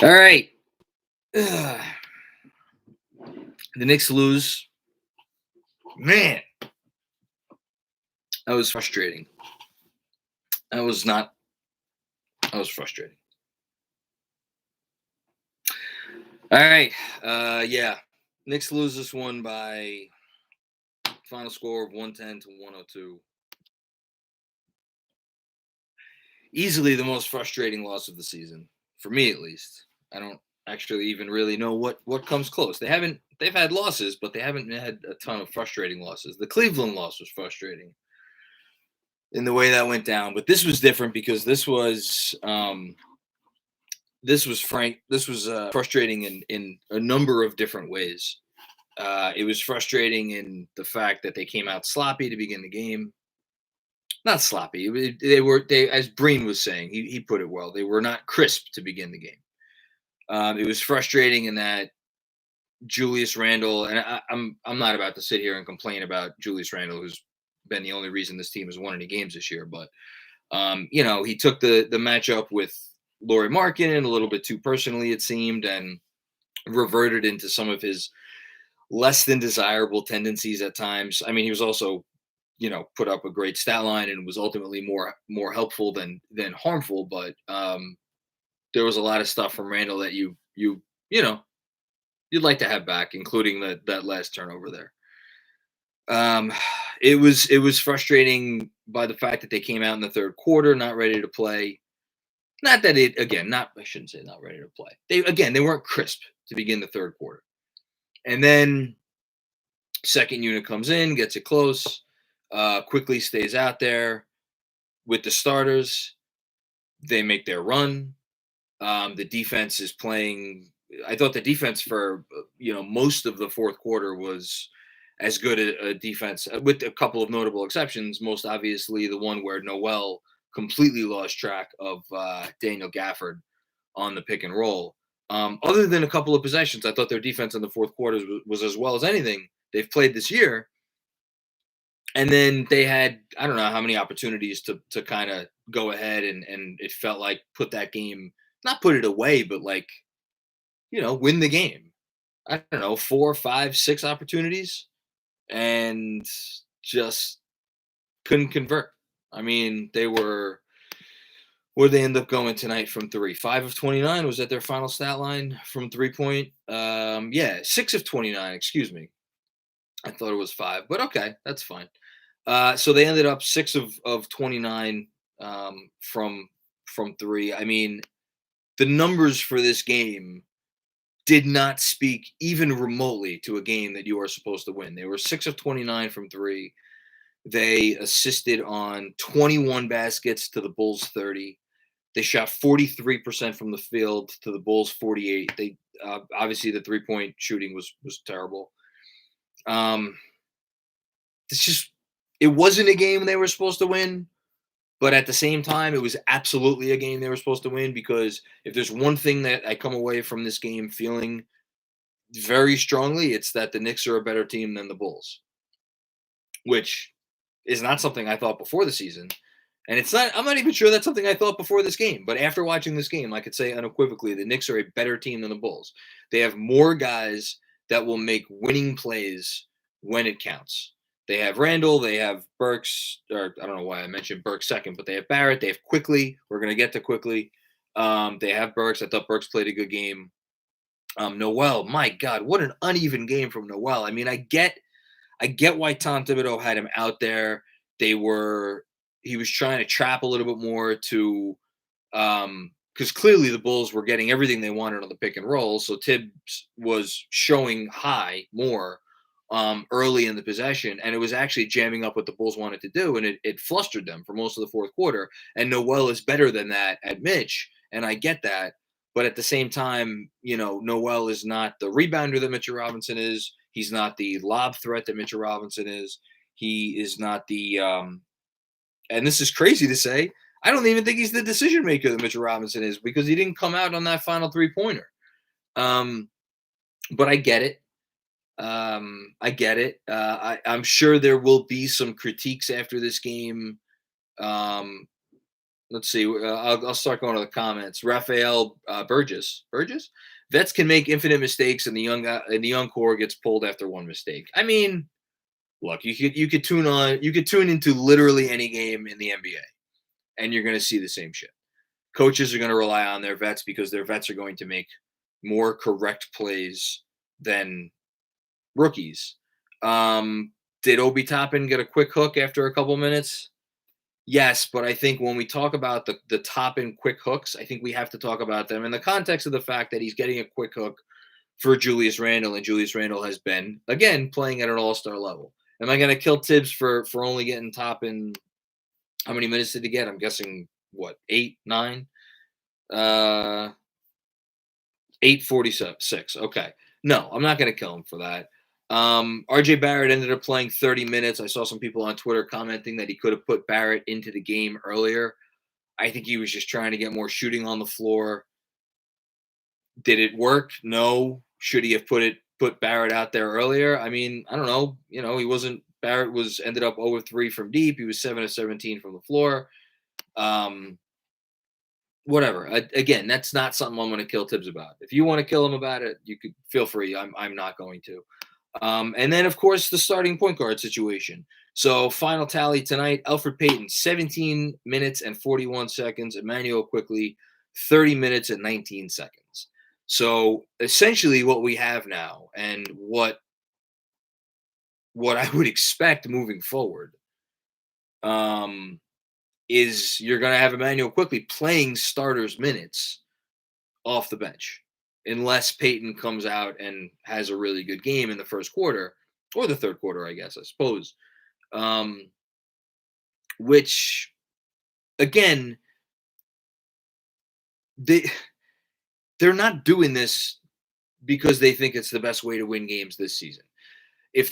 All right. The Knicks lose. Man, that was frustrating. That was frustrating. All right. Yeah. Knicks lose this one by final score of 110 to 102. Easily the most frustrating loss of the season, for me at least. I don't actually even really know what comes close. They've had losses, but they haven't had a ton of frustrating losses. The Cleveland loss was frustrating in the way that went down, but this was different because this was frustrating in a number of different ways. It was frustrating in the fact that they came out sloppy to begin the game. Not sloppy. They as Breen was saying, he put it well. They were not crisp to begin the game. It was frustrating in that Julius Randle, and I'm not about to sit here and complain about Julius Randle, who's been the only reason this team has won any games this year. But he took the matchup with Lauri Markkanen a little bit too personally, it seemed, and reverted into some of his less than desirable tendencies at times. I mean, he was also, put up a great stat line and was ultimately more helpful than harmful. But there was a lot of stuff from Randle that you'd like to have back, including that last turnover there. It was frustrating by the fact that they came out in the third quarter not ready to play. Not that I shouldn't say not ready to play. They weren't crisp to begin the third quarter. And then second unit comes in, gets it close, quickly stays out there with the starters. They make their run. The defense is playing. I thought the defense for most of the fourth quarter was as good a defense, with a couple of notable exceptions. Most obviously, the one where Noel completely lost track of Daniel Gafford on the pick and roll. Other than a couple of possessions, I thought their defense in the fourth quarter was as well as anything they've played this year. And then they had, I don't know how many opportunities to kind of go ahead and it felt like not put it away, but win the game. I don't know, 4, 5, 6 opportunities and just couldn't convert. I mean, where'd they end up going tonight from 3? 5 of 29 was that their final stat line from 3-point. 6 of 29. Excuse me. I thought it was 5, but okay, that's fine. So they ended up 6 of 29 from 3. I mean, the numbers for this game did not speak even remotely to a game that you are supposed to win. They were 6 of 29 from 3. They assisted on 21 baskets to the Bulls 30. They shot 43% from the field to the Bulls 48. They obviously the 3-point shooting was terrible. It wasn't a game they were supposed to win, but at the same time, it was absolutely a game they were supposed to win, because if there's one thing that I come away from this game feeling very strongly, it's that the Knicks are a better team than the Bulls, which is not something I thought before the season. And I'm not even sure that's something I thought before this game, but after watching this game, I could say unequivocally, the Knicks are a better team than the Bulls. They have more guys that will make winning plays when it counts. They have Randle, they have Burks, or I don't know why I mentioned Burks second, but they have Barrett, they have Quickly. We're going to get to Quickly. They have Burks. I thought Burks played a good game. Noel, my God, what an uneven game from Noel. I mean, I get why Tom Thibodeau had him out there. He was trying to trap a little bit more to, because clearly the Bulls were getting everything they wanted on the pick and roll. So Tibbs was showing high more early in the possession, and it was actually jamming up what the Bulls wanted to do, and it flustered them for most of the fourth quarter. And Noel is better than that at Mitch, and I get that. But at the same time, Noel is not the rebounder that Mitchell Robinson is. He's not the lob threat that Mitchell Robinson is. He is not the and this is crazy to say, I don't even think he's the decision maker that Mitchell Robinson is, because he didn't come out on that final 3-pointer. But I get it. I'm sure there will be some critiques after this game Let's see. I'll start going to the comments. Raphael Burgess. Vets can make infinite mistakes, and the young core gets pulled after one mistake. I mean, look, you could tune into literally any game in the NBA, and you're going to see the same shit. Coaches are going to rely on their vets because their vets are going to make more correct plays than rookies. Did Obi Toppin get a quick hook after a couple minutes? Yes, but I think when we talk about the Toppin quick hooks, I think we have to talk about them in the context of the fact that he's getting a quick hook for Julius Randle, and Julius Randle has been, again, playing at an all-star level. Am I going to kill Tibbs for only getting Toppin? How many minutes did he get? I'm guessing, 8, 9? 8:46. Okay. No, I'm not going to kill him for that. RJ Barrett ended up playing 30 minutes. I saw some people on Twitter commenting that he could have put Barrett into the game earlier. I think he was just trying to get more shooting on the floor. Did it work? No. Should he have put Barrett out there earlier? I mean, I don't know. Barrett ended up 0-3 from deep. He was 7-17 from the floor. Whatever. Again, that's not something I'm going to kill Tibbs about. If you want to kill him about it, you could feel free. I'm not going to. And then, of course, the starting point guard situation. So, final tally tonight, Elfrid Payton, 17 minutes and 41 seconds. Immanuel Quickley, 30 minutes and 19 seconds. So, essentially what we have now and what I would expect moving forward is you're going to have Immanuel Quickley playing starters minutes off the bench. Unless Payton comes out and has a really good game in the first quarter or the third quarter, I guess, I suppose. Which, again, they're not doing this because they think it's the best way to win games this season. If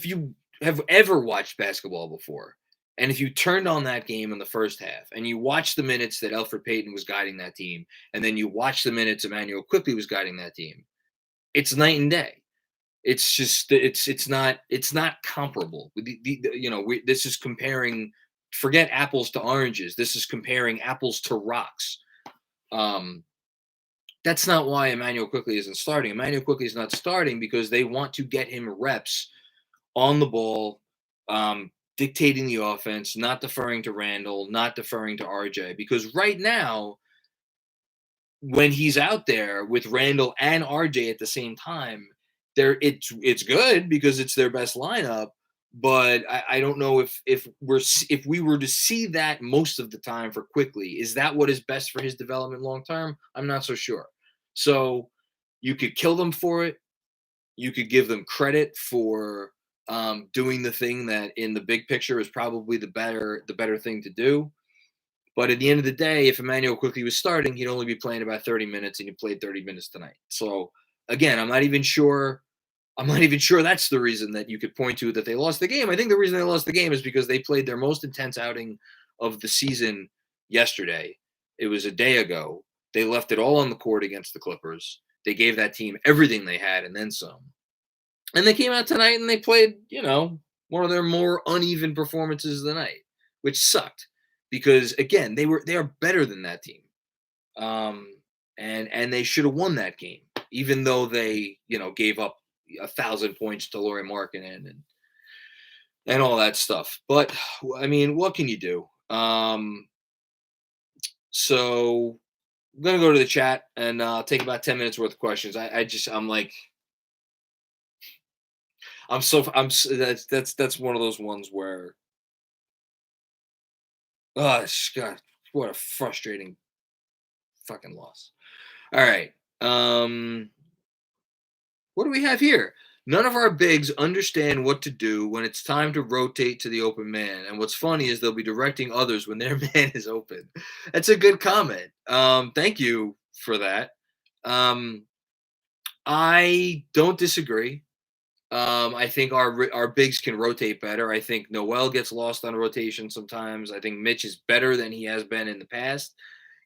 you have ever watched basketball before, and if you turned on that game in the first half and you watched the minutes that Elfrid Payton was guiding that team, and then you watch the minutes Immanuel Quickley was guiding that team, it's night and day. It's just it's not comparable. This is comparing. Forget apples to oranges. This is comparing apples to rocks. That's not why Immanuel Quickley isn't starting. Immanuel Quickley is not starting because they want to get him reps on the ball. Dictating the offense, not deferring to Randle, not deferring to RJ. Because right now, when he's out there with Randle and RJ at the same time, it's good because it's their best lineup. But I don't know if we were to see that most of the time for Quickley, is that what is best for his development long term? I'm not so sure. So you could kill them for it. You could give them credit for doing the thing that in the big picture is probably the better thing to do. But at the end of the day, if Immanuel Quickley was starting, he'd only be playing about 30 minutes, and he played 30 minutes tonight. So again, I'm not even sure that's the reason that you could point to that they lost the game. I think the reason they lost the game is because they played their most intense outing of the season yesterday. It was a day ago. They left it all on the court against the Clippers. They gave that team everything they had and then some. And they came out tonight and they played, one of their more uneven performances of the night, which sucked because, again, they are better than that team. And they should have won that game, even though they, gave up 1,000 points to Lauri Markkanen and all that stuff. But, I mean, what can you do? So I'm going to go to the chat and take about 10 minutes worth of questions. That's one of those ones where, oh God, what a frustrating fucking loss. All right. What do we have here? None of our bigs understand what to do when it's time to rotate to the open man. And what's funny is they'll be directing others when their man is open. That's a good comment. Thank you for that. I don't disagree. I think our bigs can rotate better. I think Noel gets lost on rotation sometimes. I think Mitch is better than he has been in the past,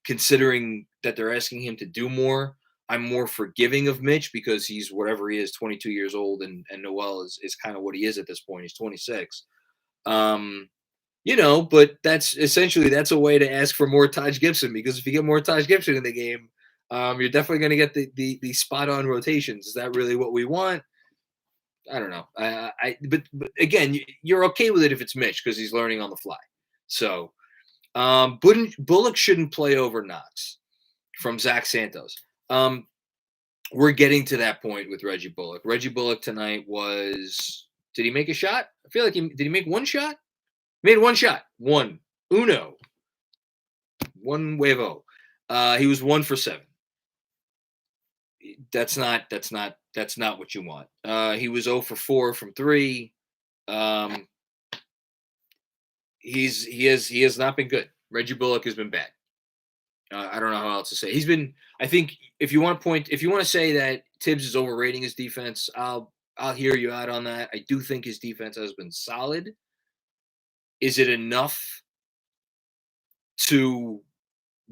considering that they're asking him to do more. I'm more forgiving of Mitch because he's whatever he is, 22 years old, and Noel is kind of what he is at this point. He's 26. But that's a way to ask for more Taj Gibson, because if you get more Taj Gibson in the game, you're definitely going to get the spot on rotations. Is that really what we want? I don't know. But again, you're okay with it if it's Mitch because he's learning on the fly. So, Bullock shouldn't play over Knox from Zach Santos. We're getting to that point with Reggie Bullock. Reggie Bullock tonight was. Did he make a shot? I feel like did he make one shot? He made one shot. One. Uno. One huevo. He was 1 for 7. That's not what you want. He was 0 for 4 from 3. He has not been good. Reggie Bullock has been bad. I don't know how else to say. He's been. I think if you want to say that Tibbs is overrating his defense, I'll hear you out on that. I do think his defense has been solid. Is it enough to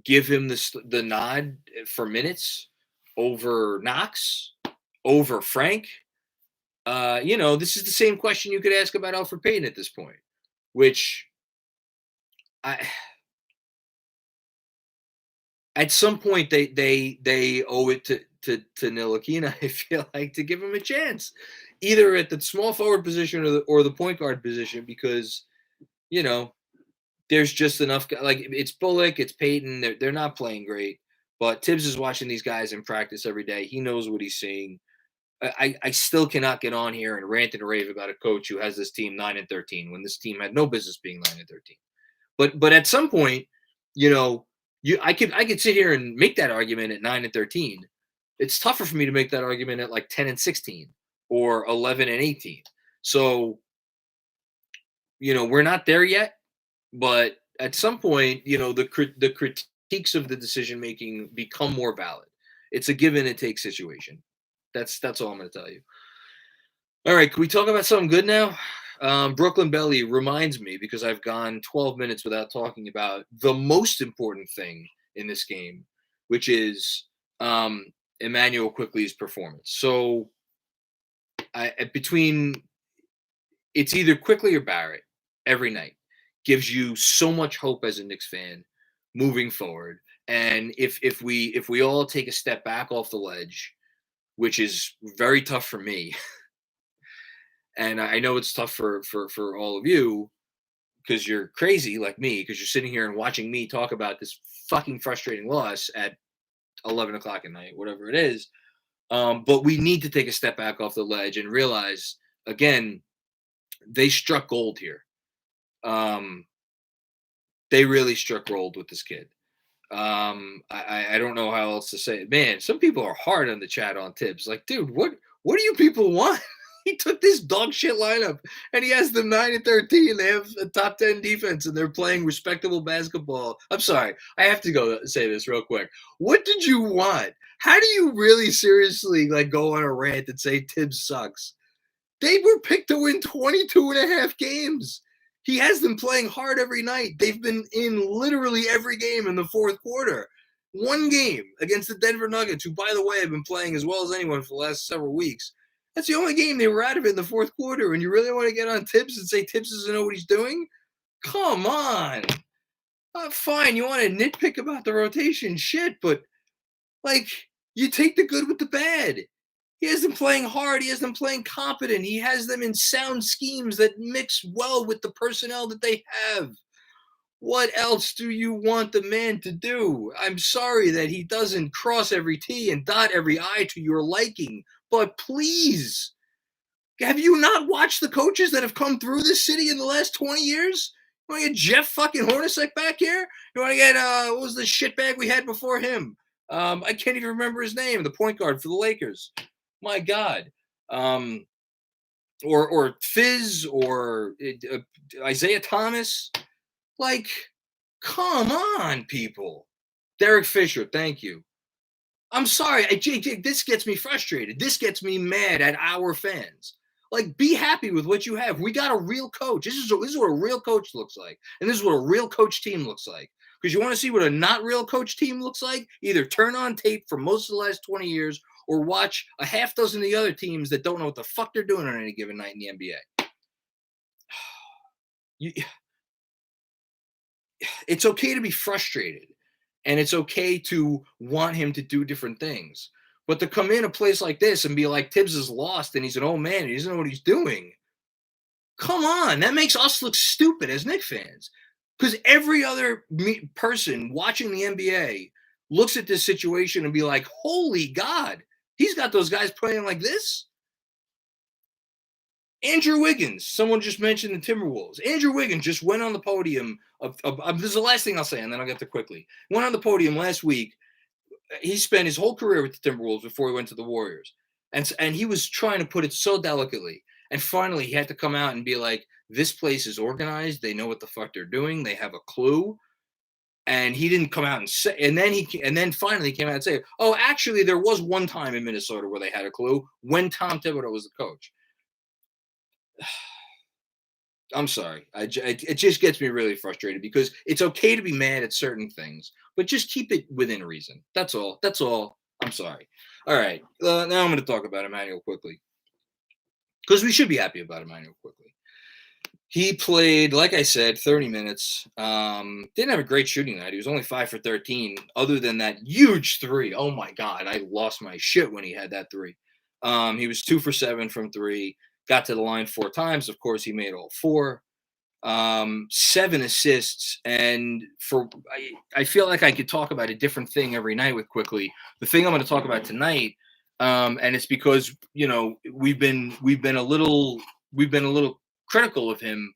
give him the nod for minutes over Knox, over Frank? This is the same question you could ask about Alfred Payton at this point, which at some point they owe it to Ntilikina, I feel like, to give him a chance, either at the small forward position or the point guard position, because there's just enough. Like, it's Bullock, it's Payton. They're not playing great, but Tibbs is watching these guys in practice every day. He knows what he's seeing. I still cannot get on here and rant and rave about a coach who has this team 9-13 when this team had no business being 9-13. But at some point, I could sit here and make that argument at 9-13. It's tougher for me to make that argument at like 10-16 or 11-18. So, we're not there yet. But at some point, the critiques of the decision making become more valid. It's a give and take situation. That's all I'm going to tell you. All right, can we talk about something good now? Brooklyn Belly reminds me, because I've gone 12 minutes without talking about the most important thing in this game, which is Emmanuel Quickley's performance. So, it's either Quickley or Barrett every night. Gives you so much hope as a Knicks fan moving forward. And if we all take a step back off the ledge, which is very tough for me, and I know it's tough for all of you because you're crazy like me, because you're sitting here and watching me talk about this fucking frustrating loss at 11 o'clock at night, whatever it is. But we need to take a step back off the ledge and realize, again, they struck gold here. They really struck gold with this kid. I don't know how else to say it. Man, some people are hard on the chat on Tibbs. Like, dude, what do you people want? He took this dog shit lineup and he has them 9-13. They have a top 10 defense and they're playing respectable basketball. I'm sorry, I have to go say this real quick. What did you want? How do you really seriously go on a rant and say Tibbs sucks? They were picked to win 22 and a half games. He has them playing hard every night. They've been in literally every game in the fourth quarter. One game against the Denver Nuggets, who, by the way, have been playing as well as anyone for the last several weeks. That's the only game they were out of in the fourth quarter. And you really want to get on Tibbs and say Tibbs doesn't know what he's doing? Come on. Fine, you want to nitpick about the rotation shit, but, you take the good with the bad. He has them playing hard. He has them playing competent. He has them in sound schemes that mix well with the personnel that they have. What else do you want the man to do? I'm sorry that he doesn't cross every T and dot every I to your liking, but please, have you not watched the coaches that have come through this city in the last 20 years? You want to get Jeff fucking Hornacek back here? You want to get, what was the shitbag we had before him? I can't even remember his name, the point guard for the Lakers. My God. Or Fizz or Isaiah Thomas. Come on, people. Derek Fisher, thank you. I'm sorry. This gets me frustrated. This gets me mad at our fans. Be happy with what you have. We got a real coach. This is what a real coach looks like. And this is what a real coach team looks like. Because you want to see what a not real coach team looks like? Either turn on tape for most of the last 20 years or watch a half dozen of the other teams that don't know what the fuck they're doing on any given night in the NBA. It's okay to be frustrated, and it's okay to want him to do different things. But to come in a place like this and be like, Tibbs is lost and he's an old man and he doesn't know what he's doing. Come on, that makes us look stupid as Knicks fans. Because every other person watching the NBA looks at this situation and be like, holy God, he's got those guys playing like this? Andrew Wiggins, someone just mentioned the Timberwolves. Andrew Wiggins just went on the podium this is the last thing I'll say, and then I'll get to quickly. Went on the podium last week. He spent his whole career with the Timberwolves before he went to the Warriors. And he was trying to put it so delicately. And finally, he had to come out and be like, this place is organized. They know what the fuck they're doing. They have a clue. And he didn't come out and say, and then finally he came out and say, oh, actually, there was one time in Minnesota where they had a clue when Tom Thibodeau was the coach. I'm sorry. It just gets me really frustrated because it's okay to be mad at certain things, but just keep it within reason. That's all. That's all. I'm sorry. All right. Now I'm going to talk about Emmanuel quickly because we should be happy about Emmanuel quickly. He played, like I said, 30 minutes. Didn't have a great shooting night. He was only 5 for 13. Other than that huge three. Oh my God. I lost my shit when he had that three. He was 2 for 7 from three. Got to the line 4 times. Of course, he made all 4. 7 assists. And I feel like I could talk about a different thing every night with quickly. The thing I'm going to talk about tonight, and it's because we've been a little critical of him.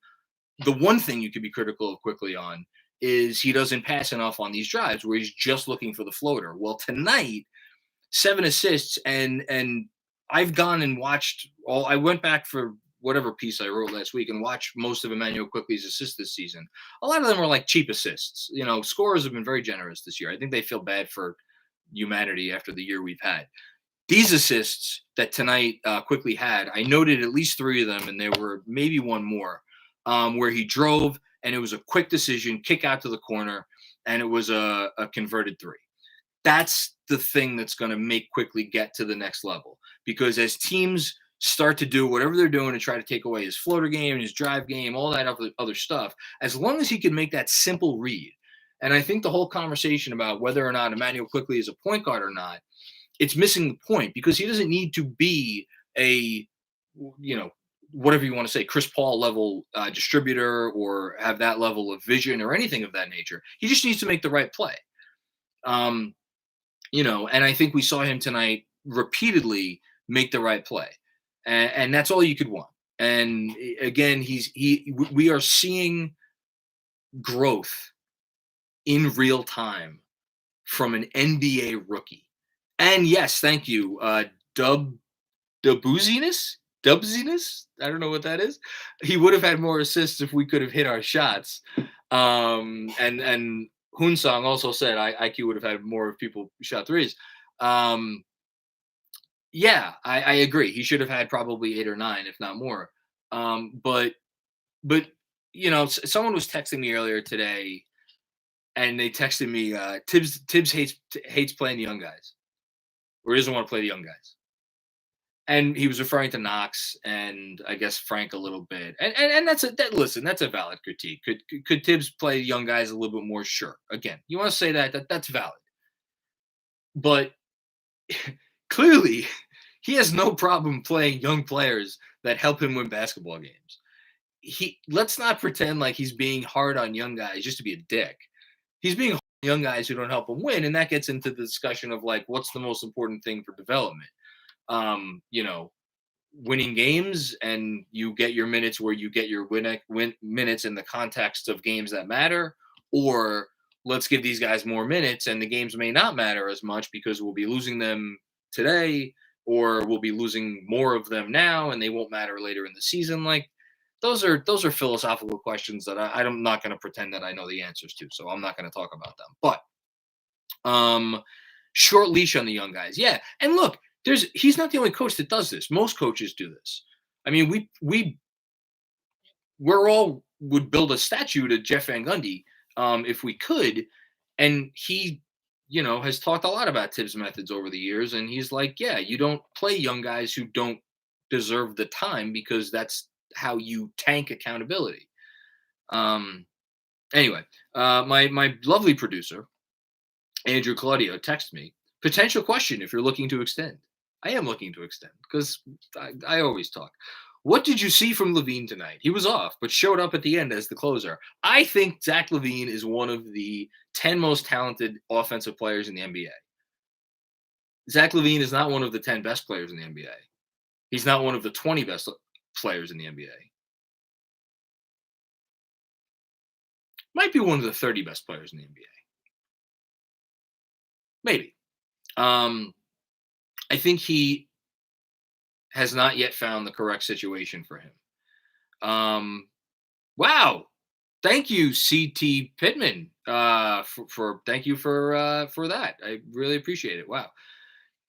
The one thing you could be critical of quickly on is he doesn't pass enough on these drives where he's just looking for the floater. Well, tonight, 7 assists and I've gone and watched I went back for whatever piece I wrote last week and watched most of Emmanuel Quickly's assists this season. A lot of them were like cheap assists. Scorers have been very generous this year. I think they feel bad for humanity after the year we've had. These assists that tonight Quickly had, I noted at least 3 of them, and there were maybe one more where he drove, and it was a quick decision, kick out to the corner, and it was a converted 3. That's the thing that's going to make Quickly get to the next level. Because as teams start to do whatever they're doing to try to take away his floater game and his drive game, all that other stuff, as long as he can make that simple read, and I think the whole conversation about whether or not Emmanuel Quickly is a point guard or not, it's missing the point because he doesn't need to be a, whatever you want to say, Chris Paul level distributor or have that level of vision or anything of that nature. He just needs to make the right play. And I think we saw him tonight repeatedly make the right play. And that's all you could want. And again, we are seeing growth in real time from an NBA rookie. And yes, thank you, Dubzinus. I don't know what that is. He would have had more assists if we could have hit our shots. And Hoonsong also said IQ would have had more if people shot threes. Yeah, I agree. He should have had probably 8 or 9, if not more. But someone was texting me earlier today, and they texted me, Tibbs hates playing the young guys, or doesn't want to play the young guys. And he was referring to Knox and I guess Frank a little bit. And that's a valid critique. Could Tibbs play young guys a little bit more? Sure. Again, you want to say that's valid. But clearly, he has no problem playing young players that help him win basketball games. Let's not pretend like he's being hard on young guys just to be a dick. He's being hard on young guys who don't help him win, and that gets into the discussion of like what's the most important thing for development. Winning games, and you get your minutes where you get your win minutes in the context of games that matter, or let's give these guys more minutes and the games may not matter as much because we'll be losing them today, or we'll be losing more of them now and they won't matter later in the season. Like those are philosophical questions that I'm not going to pretend that I know the answers to, so I'm not going to talk about them. But short leash on the young guys. Yeah. And look, he's not the only coach that does this. Most coaches do this. I mean, we're all would build a statue to Jeff Van Gundy if we could. And he, has talked a lot about Tibbs' methods over the years. And he's like, yeah, you don't play young guys who don't deserve the time because that's how you tank accountability. Anyway, my lovely producer, Andrew Claudio, texted me, potential question if you're looking to extend. I am looking to extend because I always talk. What did you see from LaVine tonight? He was off, but showed up at the end as the closer. I think Zach LaVine is one of the 10 most talented offensive players in the NBA. Zach LaVine is not one of the 10 best players in the NBA. He's not one of the 20 best players in the NBA. Might be one of the 30 best players in the NBA. Maybe. I think he has not yet found the correct situation for him. Wow. Thank you, CT Pittman. Thank you for that. I really appreciate it. Wow.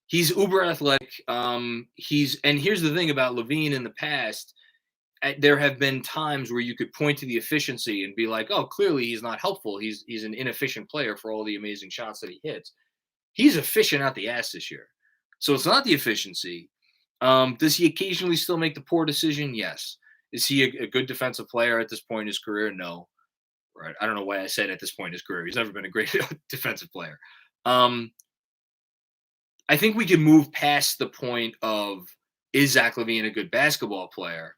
He's uber athletic. And here's the thing about LaVine in the past. There have been times where you could point to the efficiency and be like, oh, clearly he's not helpful. He's an inefficient player for all the amazing shots that he hits. He's efficient out the ass this year. So it's not the efficiency. Does he occasionally still make the poor decision? Yes. Is he a good defensive player at this point in his career? No. Right. I don't know why I said at this point in his career. He's never been a great defensive player. I think we can move past the point of, is Zach LaVine a good basketball player?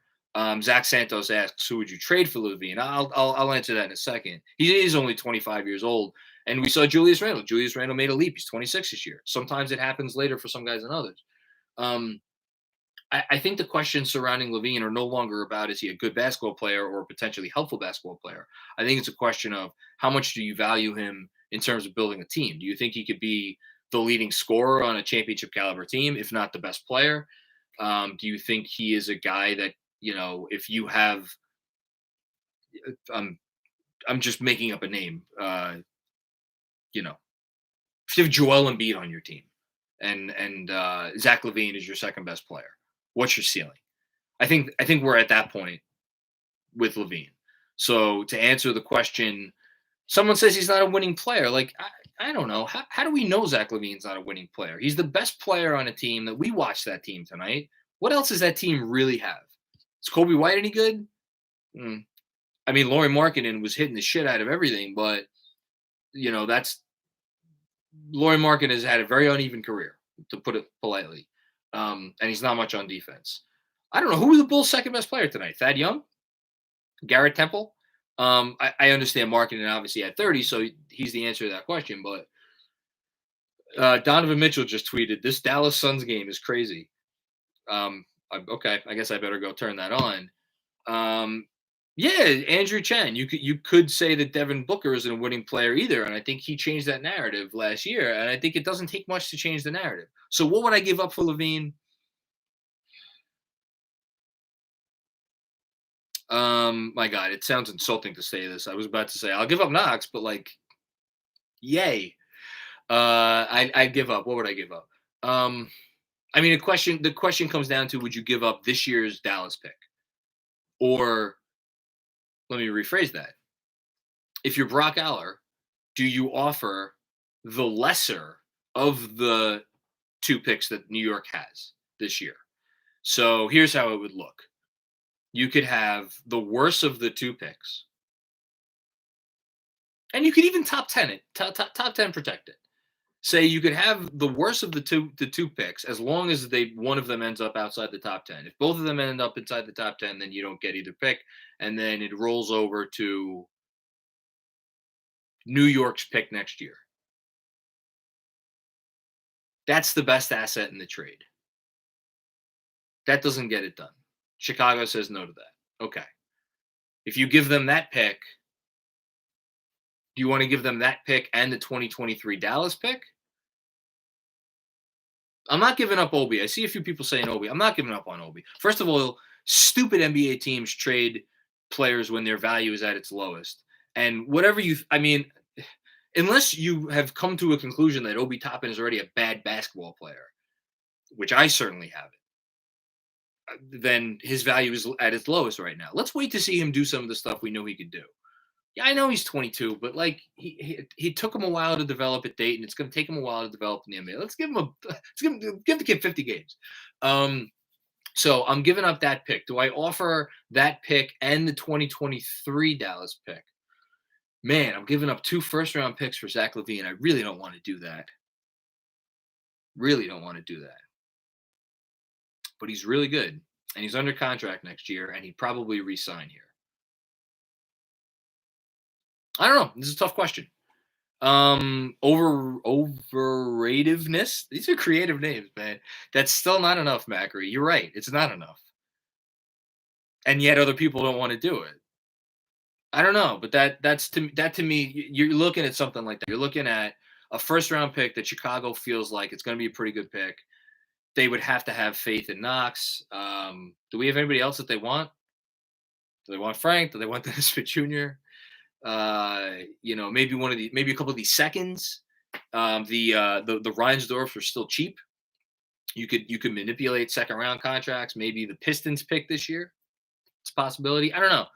Zach Santos asks, who would you trade for LaVine? I'll answer that in a second. He is only 25 years old. And we saw Julius Randle. Julius Randle made a leap. He's 26 this year. Sometimes it happens later for some guys than others. I think the questions surrounding LaVine are no longer about, is he a good basketball player or a potentially helpful basketball player? I think it's a question of, how much do you value him in terms of building a team? Do you think he could be the leading scorer on a championship caliber team, if not the best player? Do you think he is a guy that, if you have, I'm just making up a name, if you have Joel Embiid on your team and Zach LaVine is your second best player, what's your ceiling? I think we're at that point with LaVine. So to answer the question, someone says he's not a winning player. Like, I don't know. How do we know Zach LaVine's not a winning player? He's the best player on a team that we watched that team tonight. What else does that team really have? Is Kobe White any good? I mean, Lauri Markkanen was hitting the shit out of everything, but that's Lauri Markkanen has had a very uneven career, to put it politely, and he's not much on defense. I don't know, who was the Bulls' second best player tonight? Thad Young, Garrett Temple. I understand Markkanen obviously had 30, so he's the answer to that question. But Donovan Mitchell just tweeted, "This Dallas Suns game is crazy." Okay, I guess I better go turn that on. Yeah, Andrew Chen. You could say that Devin Booker isn't a winning player either, and I think he changed that narrative last year. And I think it doesn't take much to change the narrative. So what would I give up for LaVine? My God, it sounds insulting to say this. I was about to say I'll give up Knox, but yay. I'd give up. What would I give up? I mean, the question comes down to, would you give up this year's Dallas pick? Or let me rephrase that. If you're Brock Aller, do you offer the lesser of the two picks that New York has this year? So here's how it would look. You could have the worst of the two picks. And you could even top 10 it, top 10 protect it. Say you could have the worst of the two picks, as long as one of them ends up outside the top 10. If both of them end up inside the top 10, then you don't get either pick, and then it rolls over to New York's pick next year. That's the best asset in the trade. That doesn't get it done. Chicago says no to that. Okay. If you give them that pick, do you want to give them that pick and the 2023 Dallas pick? I'm not giving up Obi. I see a few people saying Obi. I'm not giving up on Obi. First of all, stupid NBA teams trade players when their value is at its lowest. And unless you have come to a conclusion that Obi Toppin is already a bad basketball player, which I certainly haven't, then his value is at its lowest right now. Let's wait to see him do some of the stuff we know he could do. Yeah, I know he's 22, but he took him a while to develop at Dayton. It's going to take him a while to develop in the NBA. Let's give the kid 50 games. So I'm giving up that pick. Do I offer that pick and the 2023 Dallas pick? Man, I'm giving up 2 first-round picks for Zach LaVine. I really don't want to do that. Really don't want to do that. But he's really good, and he's under contract next year, and he'd probably re-sign here. I don't know. This is a tough question. Overratedness. These are creative names, man. That's still not enough, Macri. You're right. It's not enough. And yet other people don't want to do it. I don't know, but that to me, you're looking at something like that. You're looking at a first round pick that Chicago feels like it's going to be a pretty good pick. They would have to have faith in Knox. Do we have anybody else that they want? Do they want Frank? Do they want Dennis Smith Jr.? Maybe a couple of these seconds. The Reinsdorfs are still cheap. You could manipulate second round contracts. Maybe the Pistons pick this year. It's a possibility. I don't know.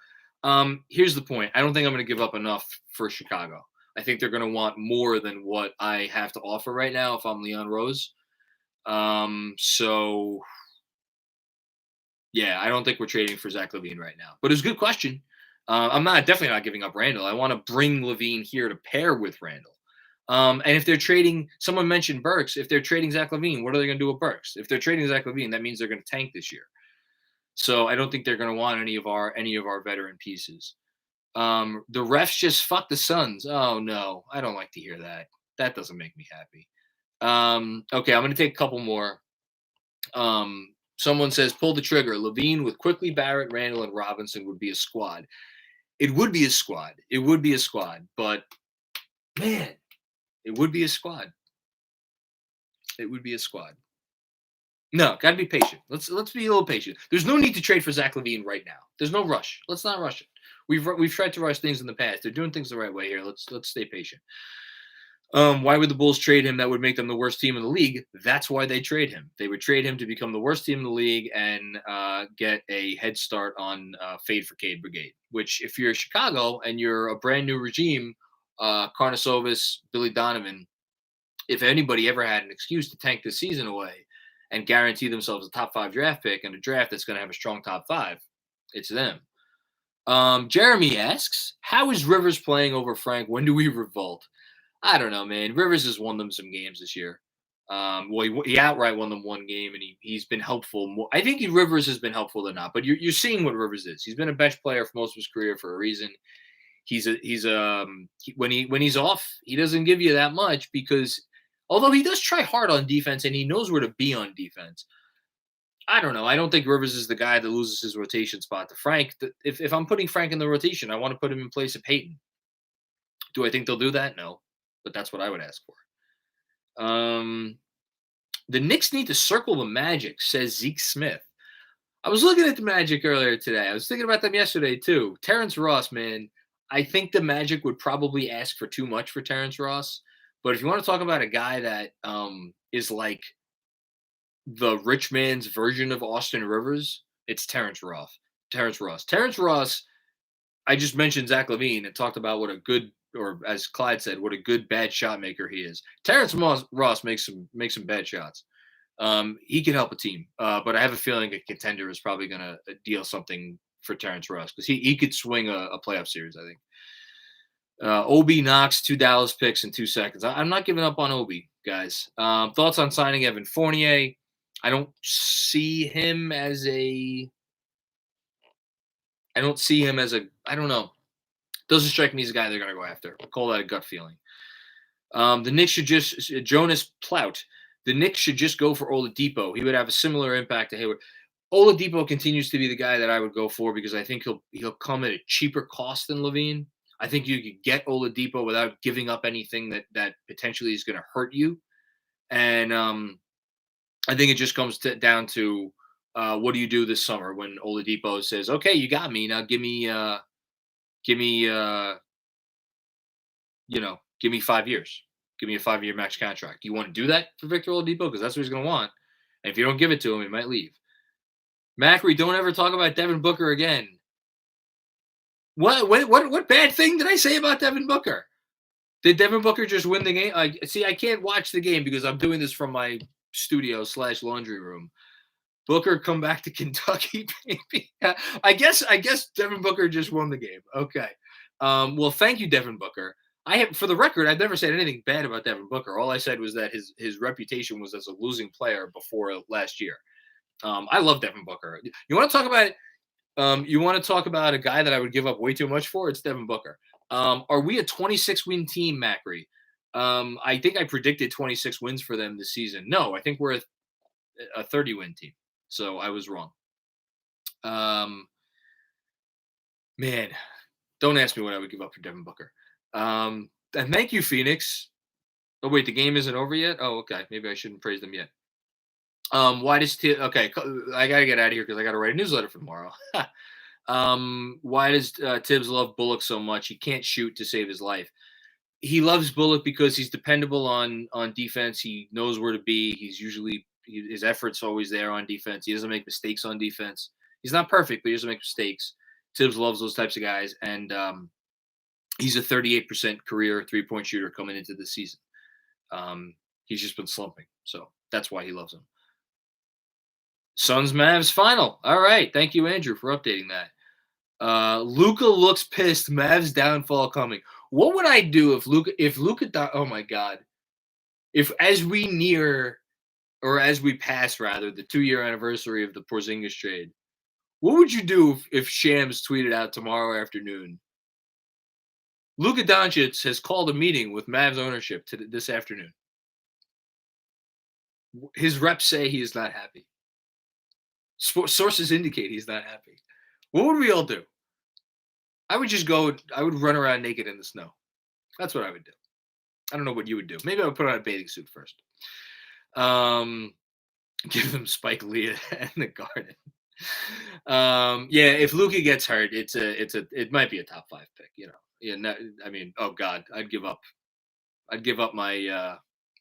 Here's the point. I don't think I'm going to give up enough for Chicago. I think they're going to want more than what I have to offer right now if I'm Leon Rose. So yeah, I don't think we're trading for Zach LaVine right now. But it's a good question. I'm definitely not giving up Randle. I want to bring LaVine here to pair with Randle. And if they're trading, someone mentioned Burks. If they're trading Zach LaVine, what are they going to do with Burks? If they're trading Zach LaVine, that means they're going to tank this year. So I don't think they're going to want any of our veteran pieces. The refs just fuck the Suns. Oh no, I don't like to hear that. That doesn't make me happy. Okay, I'm going to take a couple more. Someone says pull the trigger. LaVine with quickly Barrett, Randle, and Robinson would be a squad. It would be a squad. It would be a squad. But man, it would be a squad. It would be a squad. No, got to be patient. Let's be a little patient. There's no need to trade for Zach LaVine right now. There's no rush. Let's not rush it. We've tried to rush things in the past. They're doing things the right way here. Let's stay patient. Why would the Bulls trade him? That would make them the worst team in the league. That's why they trade him. They would trade him to become the worst team in the league and get a head start on Fade for Cade Brigade. Which, if you're Chicago and you're a brand new regime, Karnisovas, Billy Donovan, if anybody ever had an excuse to tank this season away and guarantee themselves a top 5 draft pick and a draft that's going to have a strong top 5, it's them. Jeremy asks, how is Rivers playing over Frank? When do we revolt? I don't know, man. Rivers has won them some games this year. He outright won them one game, and he's been helpful. I think Rivers has been helpful than not, but you're seeing what Rivers is. He's been a bench player for most of his career for a reason. When he's off, he doesn't give you that much because although he does try hard on defense and he knows where to be on defense, I don't know. I don't think Rivers is the guy that loses his rotation spot to Frank. If I'm putting Frank in the rotation, I want to put him in place of Peyton. Do I think they'll do that? No, but that's what I would ask for. The Knicks need to circle the Magic, says Zeke Smith. I was looking at the Magic earlier today. I was thinking about them yesterday too. Terrence Ross, man. I think the Magic would probably ask for too much for Terrence Ross. But if you want to talk about a guy that is like the rich man's version of Austin Rivers, it's Terrence Ross. Terrence Ross, I just mentioned Zach LaVine and talked about what a good, or as Clyde said, what a good bad shot maker he is. Terrence Ross makes some bad shots. He can help a team, but I have a feeling a contender is probably going to deal something for Terrence Ross because he could swing a playoff series, I think. Obi Knox, 2 Dallas picks in 2 seconds. I'm not giving up on Obi, guys. Thoughts on signing Evan Fournier? I don't see him as I don't know. Doesn't strike me as a guy they're going to go after. I'll call that a gut feeling. The Knicks should just, Jonas Plout, the Knicks should just go for Oladipo. He would have a similar impact to Hayward. Oladipo continues to be the guy that I would go for because I think he'll come at a cheaper cost than LaVine. I think you could get Oladipo without giving up anything that potentially is going to hurt you. And I think it just comes down to what do you do this summer when Oladipo says, okay, you got me. Now give me 5 years. Give me a 5-year max contract. Do you want to do that for Victor Oladipo? Because that's what he's going to want. And if you don't give it to him, he might leave. Macri, don't ever talk about Devin Booker again. What bad thing did I say about Devin Booker? Did Devin Booker just win the game? I can't watch the game because I'm doing this from my studio / laundry room. Booker come back to Kentucky, baby. I guess Devin Booker just won the game. Okay. Well, thank you, Devin Booker. For the record, I've never said anything bad about Devin Booker. All I said was that his reputation was as a losing player before last year. I love Devin Booker. You want to talk about you want to talk about a guy that I would give up way too much for? It's Devin Booker. Are we a 26-win team, Macri? I think I predicted 26 wins for them this season. No, I think we're a 30-win team. So I was wrong. Man, don't ask me what I would give up for Devin Booker. And thank you, Phoenix. Oh, wait, the game isn't over yet? Oh, okay. Maybe I shouldn't praise them yet. Why does okay, I got to get out of here because I got to write a newsletter for tomorrow. Why does Tibbs love Bullock so much? He can't shoot to save his life. He loves Bullock because he's dependable on defense. He knows where to be. His effort's always there on defense. He doesn't make mistakes on defense. He's not perfect, but he doesn't make mistakes. Tibbs loves those types of guys, and he's a 38% career three-point shooter coming into the season. He's just been slumping, so that's why he loves him. Suns Mavs final. All right, thank you, Andrew, for updating that. Luka looks pissed. Mavs downfall coming. What would I do if Luka? Oh my God! If as we pass rather the 2-year anniversary of the Porzingis trade, what would you do if Shams tweeted out tomorrow afternoon? Luka Doncic has called a meeting with Mavs ownership this afternoon. His reps say he is not happy. Sources indicate he's not happy. What would we all do? I would run around naked in the snow. That's what I would do. I don't know what you would do. Maybe I would put on a bathing suit first. Give them Spike Lee in the Garden. Yeah, if Luka gets hurt, it might be a top 5 pick. Oh God, I'd give up my.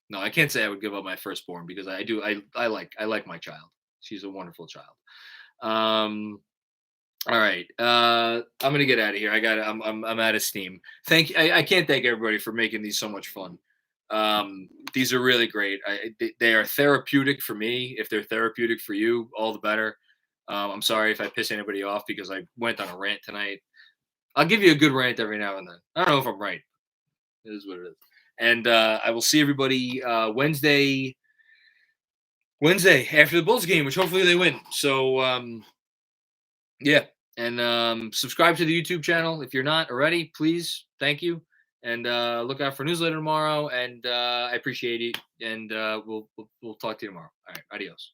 No, I can't say I would give up my firstborn because I do. I like my child. She's a wonderful child. All right. I'm gonna get out of here. I'm out of steam. I can't thank everybody for making these so much fun. These are really great. They are therapeutic for me. If they're therapeutic for you, all the better. I'm sorry if I piss anybody off because I went on a rant tonight. I'll give you a good rant every now and then. I don't know if I'm right. It is what it is. And I will see everybody Wednesday after the Bulls game, which hopefully they win. So, yeah. And subscribe to the YouTube channel. If you're not already, please. Thank you. And look out for newsletter tomorrow. And I appreciate it. And we'll talk to you tomorrow. All right. Adios.